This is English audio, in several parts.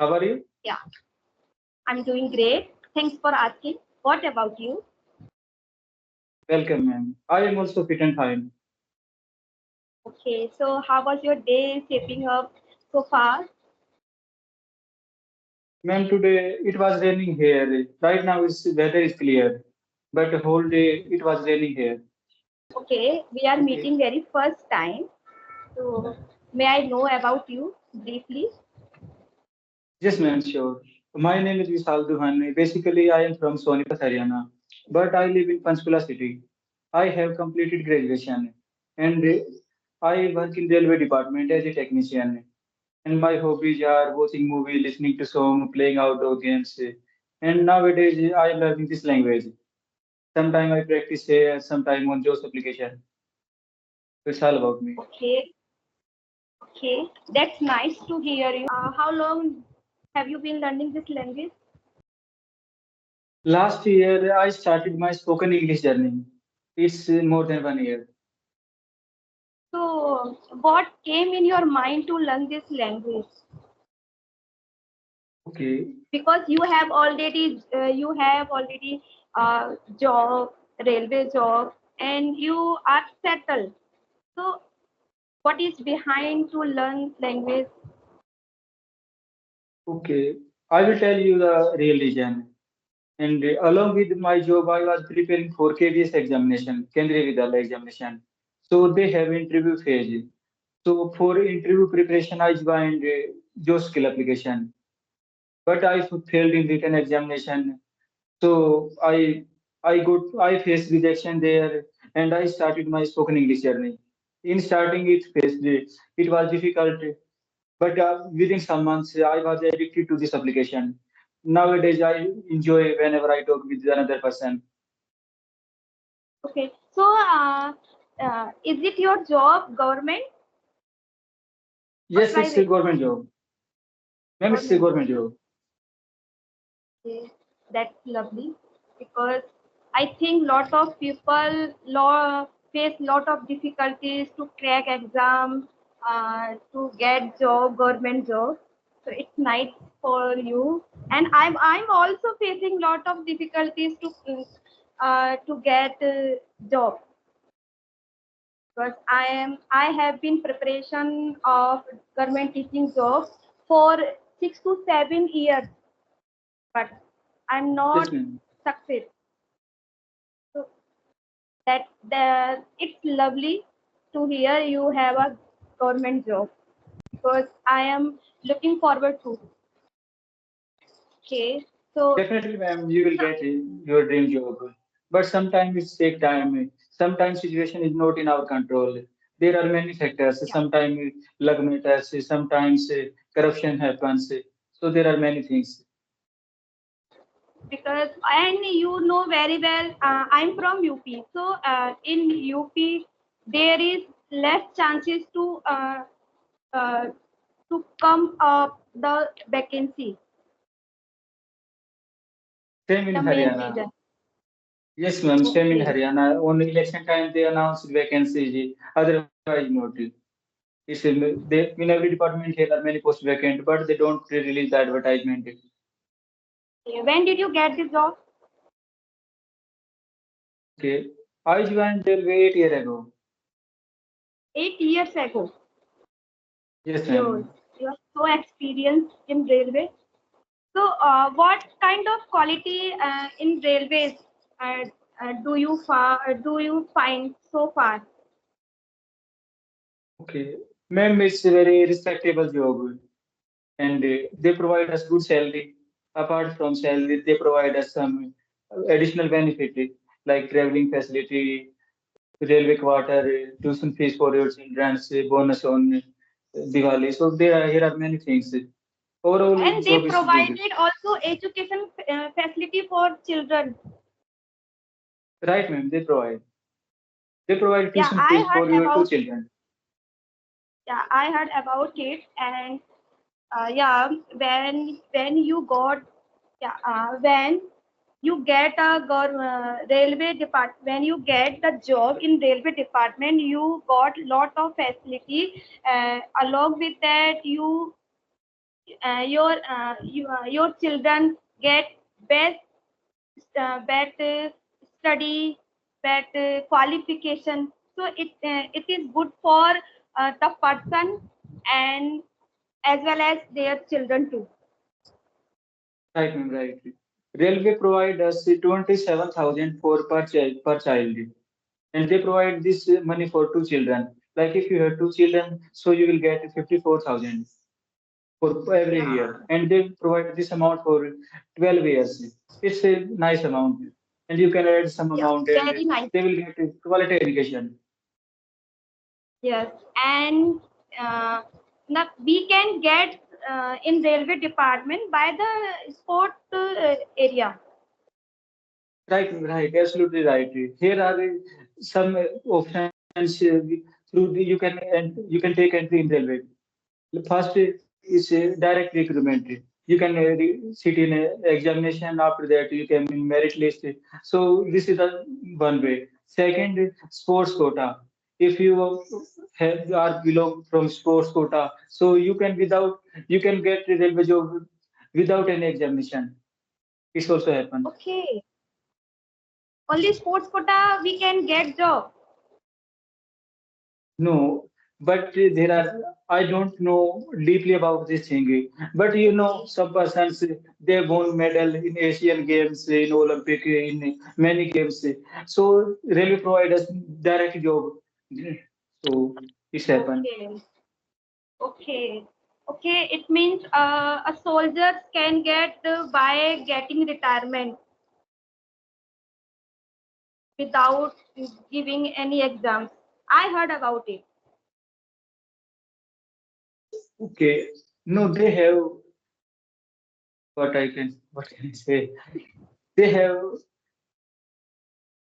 How are you? Yeah, I'm doing great. Thanks for asking. What about you? Welcome, ma'am. I am also fit and fine. Okay, so how was your day shaping up so far? Ma'am, today it was raining here. Right now, weather is clear, but the whole day it was raining here. Okay, we are Okay. meeting very first time. So may I know about you briefly? Yes, ma'am, sure. My name is Vishal Duhan. Basically, I am from Sonipat, Haryana, but I live in Panchkula city. I have completed graduation, and I work in railway department as a technician. And my hobbies are watching movie, listening to song, playing outdoor games. And nowadays, I am learning this language. Sometimes I practice here, sometime on JOS application. It's all about me. Okay, okay, that's nice to hear you. How long have you been learning this language? Last year, I started my spoken English journey. It's more than 1 year. So, what came in your mind to learn this language? Okay. Because you have already job, railway job, and you are settled. So, what is behind to learn language? Okay. I will tell you the real reason. And along with my job, I was preparing for KVS examination, Kendriya Vidyalaya examination. So they have interview phase. So for interview preparation, I joined JOS skill application. But I failed in written examination. So I faced rejection there, and I started my spoken English journey. In starting, it was difficult, but within some months, I was addicted to this application. Nowadays, I enjoy whenever I talk with another person. Okay, so is it your job, government or Yes, it's a private? government job. Ma'am, it's a Government government job. job. Okay, that's lovely because I think lot of people face lot of difficulties to crack exam, to get job, government job. So it's nice for you. And I'm also facing lot of difficulties to get job because I have been preparation of government teaching job for 6 to 7 years, but I'm Yes, not ma'am. success. So that it's lovely to hear you have a government job because I am looking forward to. Okay, so Definitely, ma'am, you will get your dream job. But sometimes it take time. Sometimes situation is not in our control. There are many factors. yeah, Sometimes luck matters. Sometimes corruption happens. So there are many things. because and you know very well I'm from UP. So in UP there is less chances uh, to come up the vacancy. Same in The main Haryana. reason. Yes, ma'am. Same in Okay. Haryana. On election time, they announced vacancies. Otherwise, not. It's in every department here are many posts vacant, but they don't release the advertisement. When did you get the job? Okay. I joined railway 8 years ago. 8 years ago. Yes, You ma'am. you are so experienced in railway. So, what kind of quality in railways uh, do you find so far? Okay. Ma'am, it's a very respectable job and they provide us good salary. Apart from salary, they provide us some additional benefit like traveling facility, railway quarter, tuition fees for your children, bonus on Diwali. So here are many things. Overall, And they job is good. provided also education facility for children. Right, ma'am, they provide. They provide Yeah, tuition fees for your two children. I heard about it, and yeah, when you got yeah when you get a railway depart when you get the job in railway department, you got lot of facility. Along with that, your children get best better study, better qualification. So it is good for the person and as well as their children too. Right, ma'am, right. Railway provide us 27,000 for per child, and they provide this money for two children. Like if you have two children, so you will get 54,000 for every Yeah. year, and they provide this amount for 12 years. It's a nice amount, and you can add some Yeah, amount, and very nice. they will get a quality education. Yes, and uh, now we can get in railway department by the sport area. Right, right, absolutely right. Here are some options through the you can take entry in railway. First is direct recruitment. You can sit in a examination. After that, you can in merit list. So this is the one way. Second, sports quota. If you are belong from sports quota, so you can get a railway job without any examination. This also happen. Okay, only sports quota we can get job. No, but there are, I don't know deeply about this thing. But you know, some persons they won medal in Asian Games, in Olympic, in many games. So railway provide us direct job. So this happen. Okay, okay, okay. It means a soldier can get by getting retirement without giving any exams. I heard about it. Okay. No, they have what can I say? They have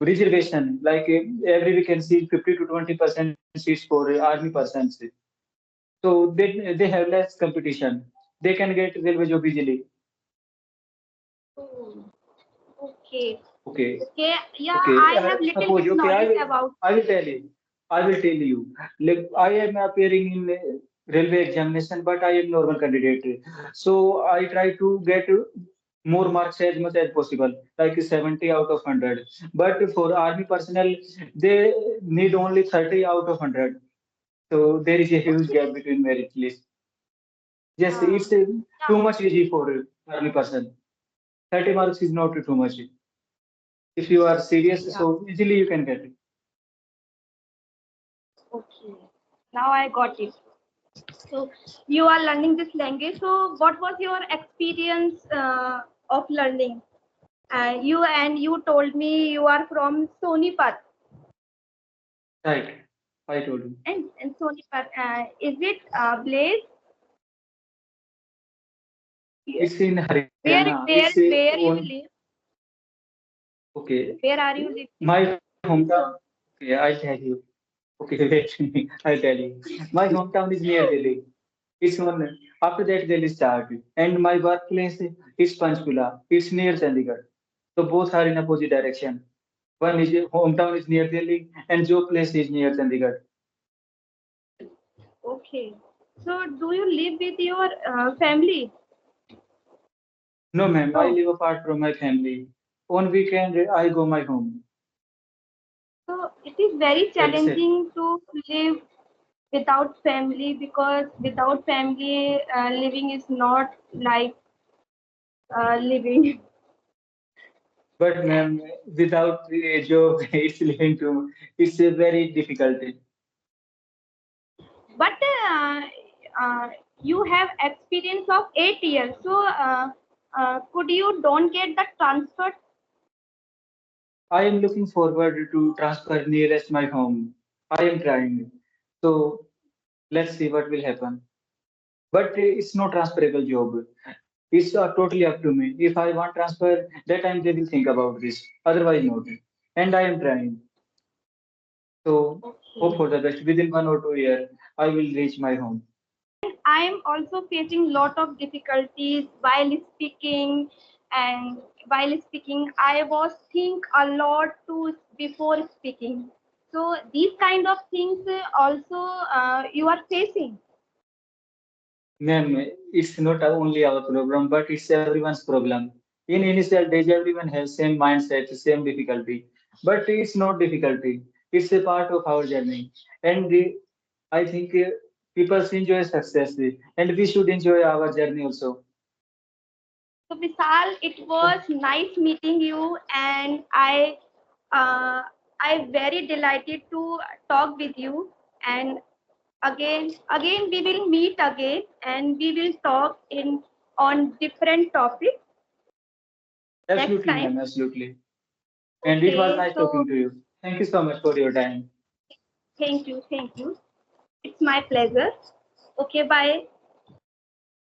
reservation. Like every vacancy, 50 to 20% seats for army persons. So they have less competition. They can get railway job easily. Oh, okay, Okay, okay. Yeah, okay. I have little Suppose bit okay, knowledge about. I will tell you. I will tell you. Like I am appearing in railway examination, but I am normal candidate. So I try to get more marks as much as possible, like 70 out of 100. But for army personnel, they need only 30 out of 100. So there is a huge gap Okay. between merit list. Yes, Uh, it's yeah. too much easy for army person. 30 marks is not too much. If you are serious, Yeah. so easily you can get it. Okay. Now I got it. So you are learning this language. So what was your experience of learning? You told me you are from Sonipat. Right. I told you. And Sonipat, is it Blaze? It's in Where Haryana. where It's where you on. live? Okay. Where are you living? My hometown. So Okay, I'll tell you. Okay, wait. I'll tell you. My hometown is near Delhi. It's on. After that, Delhi start. And my workplace is Panchkula. It's near Chandigarh. So both are in opposite direction. One is hometown is near Delhi, and job place is near Chandigarh. okay. So do you live with your family? No, ma'am. I No. live apart from my family. On weekend, I go my home. So it is very That's it. challenging to live without family because without family living is not like living. But ma'am, without a job, it's living too. It's a very difficult. But uh, you have experience of 8 years, so could you don't get the transfer? I am looking forward to transfer nearest my home. I am trying. So let's see what will happen. But it's no transferable job. It's totally up to me. If I want transfer, that time they will think about this. Otherwise, not. And I am trying. So hope Okay. for the best. Within 1 or 2 years, I will reach my home. I am also facing lot of difficulties while speaking, and while speaking, I was think a lot to before speaking. So these kind of things also you are facing. Ma'am, it's not only our problem, but it's everyone's problem. In initial days, everyone has same mindset, same difficulty. But it's not difficulty. It's a part of our journey. And I think people enjoy success, and we should enjoy our journey also. So Vishal, it was nice meeting you, and uh, I very delighted to talk with you. And again, we will meet again, and we will talk in on different topics next Absolutely, time. ma'am, absolutely. And it was Okay, nice so talking to you. Thank you so much for your time. thank you, thank you. It's my pleasure. Okay, bye.